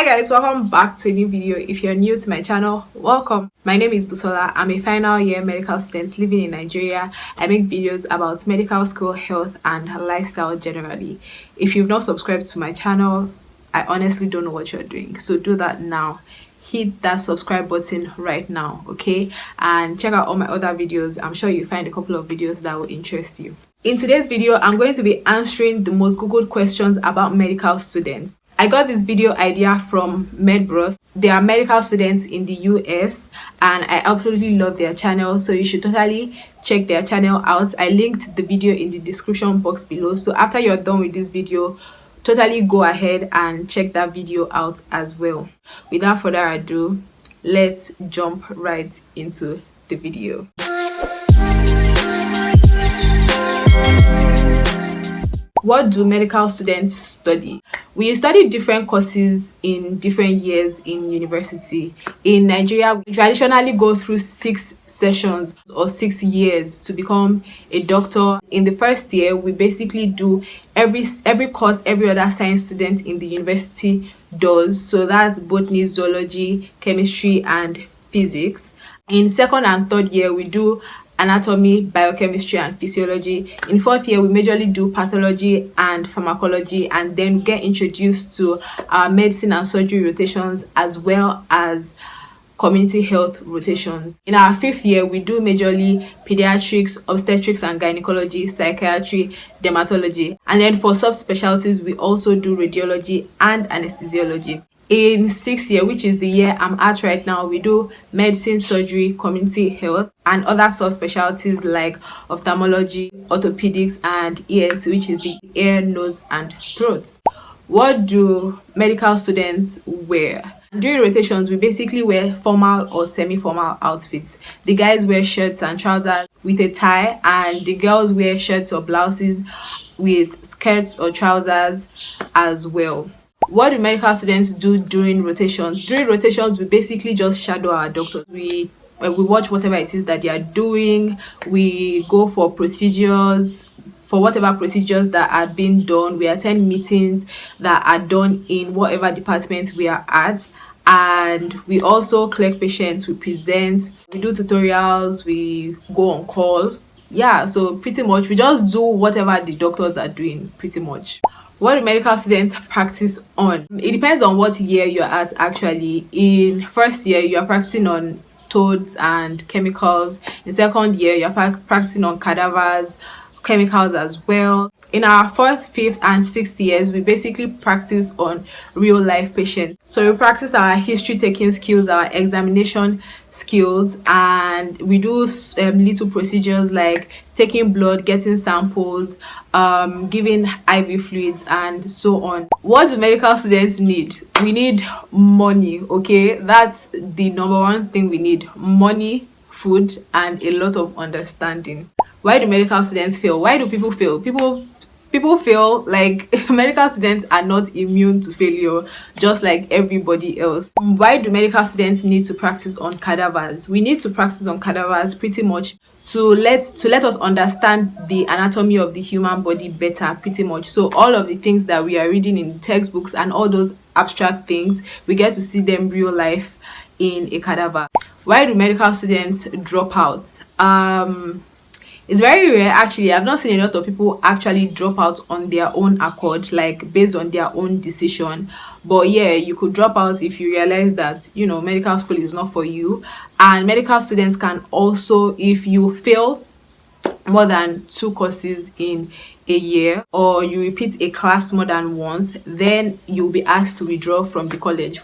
Hi guys, welcome back to a new video. If you're new to my channel, welcome. My name is Busola. I'm a final year medical student living in Nigeria. I make videos about medical school, health and lifestyle generally. If you've not subscribed to my channel, I honestly don't know what you're doing, so do that now. Hit that subscribe button right now, okay? And check out all my other videos. I'm sure you'll find a couple of videos that will interest you. In today's video, I'm going to be answering the most googled questions about medical students. I got this video idea from MedBros. They are medical students in the US and I absolutely love their channel, so you should totally check their channel out. I linked the video in the description box below, so after you're done with this video, totally go ahead and check that video out as well. Without further ado, let's jump right into the video. What do medical students study? We study different courses in different years in university. In Nigeria, we traditionally go through 6 sessions or 6 years to become a doctor. In the first year, we basically do every course every other science student in the university does. So that's botany, zoology, chemistry, and physics. In second and third year, we do anatomy, biochemistry, and physiology. In fourth year, we majorly do pathology and pharmacology, and then get introduced to medicine and surgery rotations as well as community health rotations. In our fifth year, we do majorly pediatrics, obstetrics and gynecology, psychiatry, dermatology, and then for subspecialties, we also do radiology and anesthesiology. In sixth year, which is the year I'm at right now, we do medicine, surgery, community health, and other subspecialties like ophthalmology, orthopedics, and ENT, which is the ear, nose, and throat. What do medical students wear? During rotations, we basically wear formal or semi-formal outfits. The guys wear shirts and trousers with a tie, and the girls wear shirts or blouses with skirts or trousers as well. What do medical students do during rotations? During rotations, we basically just shadow our doctors. We watch whatever it is that they are doing. We go for procedures, for whatever procedures that are being done. We attend meetings that are done in whatever department we are at. And we also collect patients, we present, we do tutorials, we go on call. Yeah, so pretty much we just do whatever the doctors are doing, pretty much. What do medical students practice on? It depends on what year you're at actually. In first year, you're practicing on toads and chemicals. In second year, you're practicing on cadavers, chemicals as well. In our fourth, fifth, and sixth years, we basically practice on real life patients. So we practice our history taking skills, our examination skills, and we do little procedures like taking blood, getting samples, giving IV fluids, and so on. What do medical students need? We need money, okay? That's the number one thing we need: money, food, and a lot of understanding. Why do medical students fail? Why do people fail? People feel like medical students are not immune to failure, just like everybody else. Why do medical students need to practice on cadavers? We need to practice on cadavers pretty much to let us understand the anatomy of the human body better, pretty much. So all of the things that we are reading in textbooks and all those abstract things, we get to see them real life in a cadaver. Why do medical students drop out? It's very rare actually. I've not seen a lot of people actually drop out on their own accord, like based on their own decision. But yeah, you could drop out if you realize that, you know, medical school is not for you. And medical students can also, if you fail more than 2 courses in a year, or you repeat a class more than once, then you'll be asked to withdraw from the college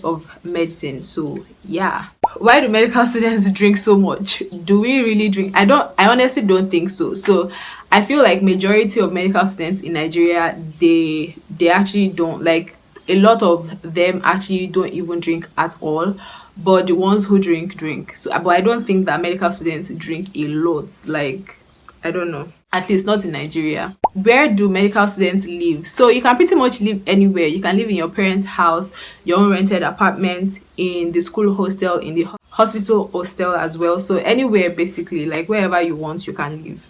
of medicine. So yeah. Why do medical students drink so much? Do we really drink? I honestly don't think so. So I feel like majority of medical students in Nigeria, they actually don't, like, a lot of them actually don't even drink at all. But the ones who drink. So but I don't think that medical students drink a lot. Like, I don't know. At least not in Nigeria. Where do medical students live? So you can pretty much live anywhere. You can live in your parents' house, your own rented apartment, in the school hostel, in the hospital hostel as well. So anywhere basically, like wherever you want, you can live.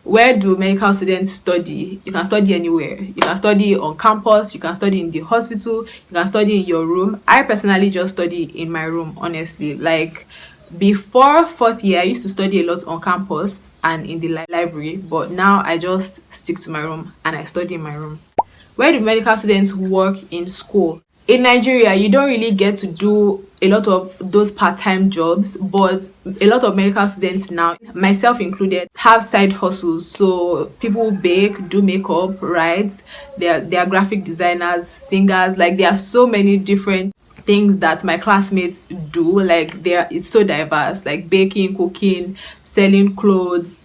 Where do medical students study? You can study anywhere. You can study on campus, you can study in the hospital, you can study in your room. I personally just study in my room, honestly. Like before fourth year, I used to study a lot on campus and in the library, but now I just stick to my room and I study in my room. Where do medical students work in school? In Nigeria, you don't really get to do a lot of those part-time jobs, but a lot of medical students now, myself included, have side hustles. So people bake, do makeup, right? They are graphic designers, singers. Like there are so many different things that my classmates do. Like it's so diverse, like baking, cooking, selling clothes,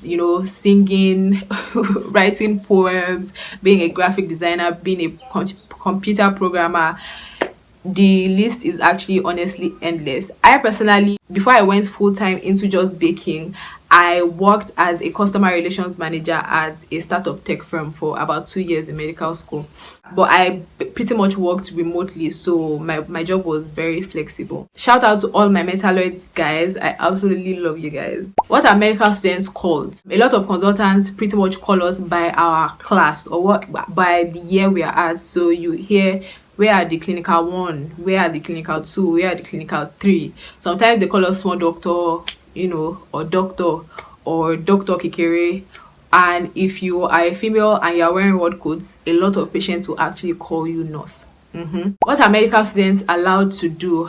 singing, writing poems, being a graphic designer, being a computer programmer. The list is actually honestly endless. I personally, before I went full-time into just baking, I worked as a customer relations manager at a startup tech firm for about 2 years in medical school, but I pretty much worked remotely, so my job was very flexible. Shout out to all my Metaloids guys, I absolutely love you guys. What are medical students called? A lot of consultants pretty much call us by our class or by the year we are at. So you hear, where are the clinical 1, where are the clinical 2, where are the clinical 3. Sometimes they call us small doctor, or doctor kekere. And if you are a female and you're wearing word coats, a lot of patients will actually call you nurse. What are medical students allowed to do?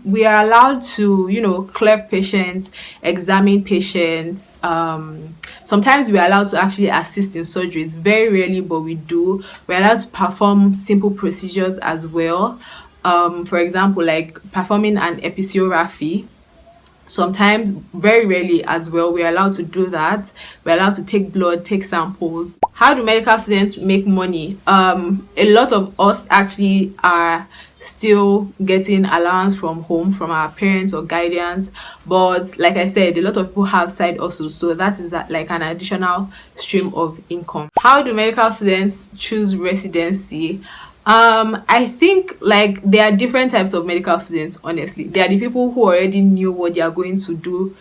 We are allowed to clerk patients, examine patients. Sometimes we're allowed to actually assist in surgeries, very rarely, but we do. We're allowed to perform simple procedures as well. For example, like performing an episciography. Sometimes, very rarely as well, we're allowed to do that. We're allowed to take blood, take samples. How do medical students make money? A lot of us actually are still getting allowance from home, from our parents or guardians, but like I said, a lot of people have side hustles, so that is like an additional stream of income. How do medical students choose residency? I think like there are different types of medical students. Honestly, there are the people who already knew what they are going to do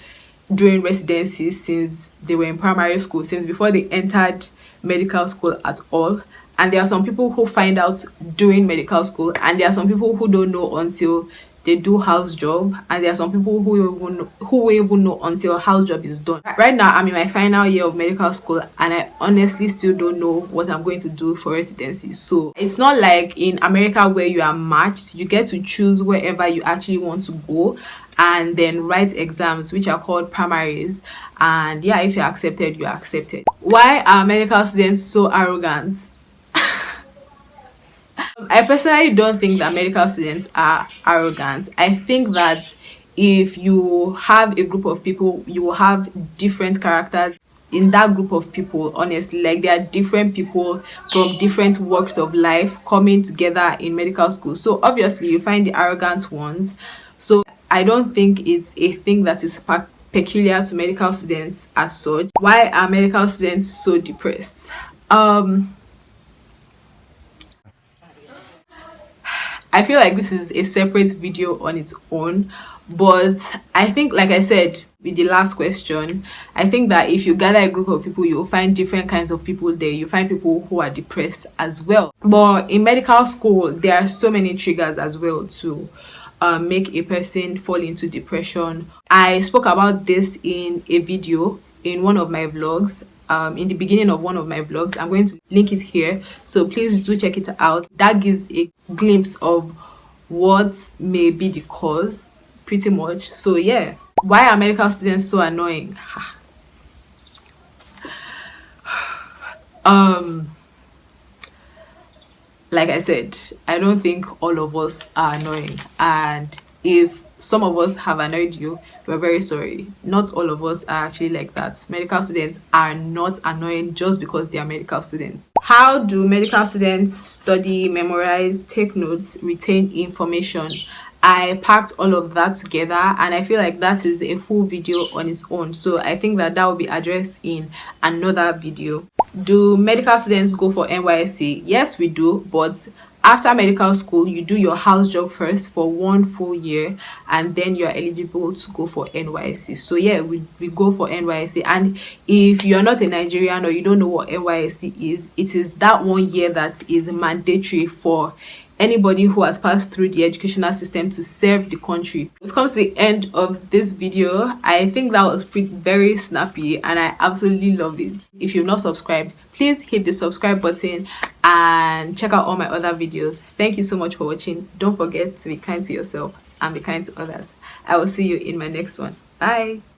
during residency since they were in primary school, since before they entered medical school at all. And there are some people who find out during medical school, and there are some people who don't know until they do house job, and there are some people who will even know until house job is done. Right now, I'm in my final year of medical school, and I honestly still don't know what I'm going to do for residency. So it's not like in America where you are matched. You get to choose wherever you actually want to go and then write exams, which are called primaries. And yeah, if you're accepted, you're accepted. Why are medical students so arrogant? I personally don't think that medical students are arrogant. I think that if you have a group of people, you will have different characters in that group of people. Honestly, like there are different people from different walks of life coming together in medical school. So obviously you find the arrogant ones. So I don't think it's a thing that is peculiar to medical students as such. Why are medical students so depressed? I feel like this is a separate video on its own, but I think, like I said with the last question, I think that if you gather a group of people, you'll find different kinds of people there. You find people who are depressed as well. But in medical school, there are so many triggers as well to make a person fall into depression. I spoke about this in a video in one of my vlogs. In the beginning of one of my vlogs, I'm going to link it here, so please do check it out. That gives a glimpse of what may be the cause, pretty much. So yeah, why are medical students so annoying? Like I said, I don't think all of us are annoying, and if some of us have annoyed you, we're very sorry. Not all of us are actually like that. Medical students are not annoying just because they are medical students. How do medical students study, memorize, take notes, retain information? I packed all of that together, and I feel like that is a full video on its own, so I think that will be addressed in another video. Do medical students go for NYSC? Yes, we do, but After medical school, you do your house job first for 1 full year, and then you're eligible to go for NYSC. So yeah, we go for NYSC. And if you're not a Nigerian or you don't know what NYSC is, it is that 1 year that is mandatory for anybody who has passed through the educational system to serve the country. We've come to the end of this video. I think that was very snappy and I absolutely love it. If you've not subscribed, please hit the subscribe button and check out all my other videos. Thank you so much for watching. Don't forget to be kind to yourself and be kind to others. I will see you in my next one. Bye.